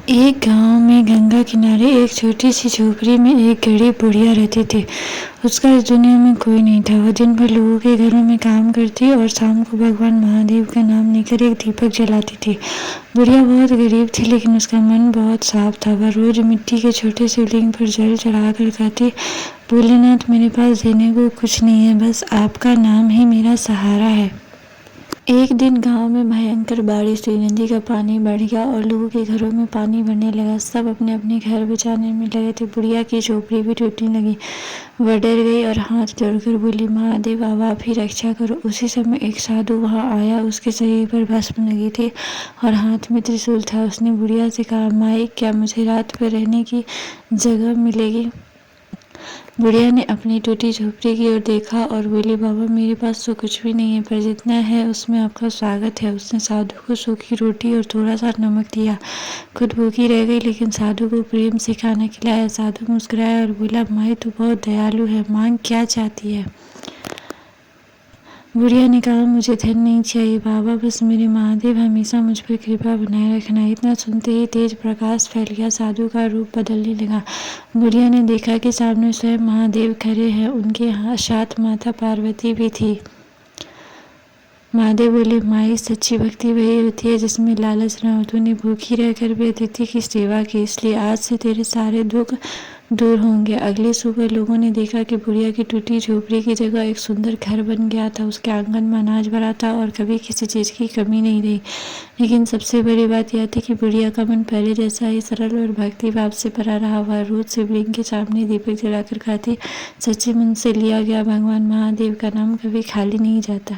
एक गांव में गंगा किनारे एक छोटी सी झोपड़ी में एक गरीब बुढ़िया रहती थी। उसका इस दुनिया में कोई नहीं था। वह दिन भर लोगों के घरों में काम करती और शाम को भगवान महादेव का नाम लेकर एक दीपक जलाती थी। बुढ़िया बहुत गरीब थी, लेकिन उसका मन बहुत साफ था। वह रोज मिट्टी के छोटे शिवलिंग पर जल चढ़ाकर कहती, भोलेनाथ, मेरे पास देने को कुछ नहीं है, बस आपका नाम ही मेरा सहारा है। एक दिन गांव में भयंकर बारिश हुई। नदी का पानी बढ़ गया और लोगों के घरों में पानी भरने लगा। सब अपने अपने घर बचाने में लगे थे। बुढ़िया की झोपड़ी भी टूटने लगी। वह डर गई और हाथ जोड़कर बोली, महादेव, अब आप ही रक्षा करो। उसी समय एक साधु वहां आया। उसके शरीर पर भस्म लगी थी और हाथ में त्रिशूल था। उसने बुढ़िया से कहा, माई, क्या मुझे रात पर रहने की जगह मिलेगी? बुढ़िया ने अपनी टूटी झोपड़ी की ओर देखा और बोली, बाबा, मेरे पास तो कुछ भी नहीं है, पर जितना है उसमें आपका स्वागत है। उसने साधु को सूखी रोटी और थोड़ा सा नमक दिया। खुद भूखी रह गई, लेकिन साधु को प्रेम से खाना खिलाया। साधु मुस्कुराया और बोला, माई, तू बहुत दयालु है, मांग, क्या चाहती है? बुढ़िया ने कहा, मुझे धन नहीं चाहिए बाबा, बस मेरे महादेव हमेशा मुझ पर कृपा बनाए रखना। इतना सुनते ही तेज प्रकाश फैल गया। साधु का रूप बदलने लगा। बुढ़िया ने देखा कि सामने स्वयं महादेव खड़े हैं। उनके साथ माता पार्वती भी थी। महादेव बोले, माई, सच्ची भक्ति वही होती है जिसमें लालच न हो। तूने भूखी रहकर भी अतिथि की सेवा की, इसलिए आज से तेरे सारे दुख दूर होंगे। अगली सुबह लोगों ने देखा कि बुढ़िया की टूटी झोपड़ी की जगह एक सुंदर घर बन गया था। उसके आंगन में अनाज भरा था और कभी किसी चीज की कमी नहीं रही। लेकिन सबसे बड़ी बात यह थी कि बुढ़िया का मन पहले जैसा ही सरल और भक्ति भाव से भरा रहा। वह रोज शिवलिंग के सामने दीपक जलाकर खाती। सच्चे मन से लिया गया भगवान महादेव का नाम कभी खाली नहीं जाता।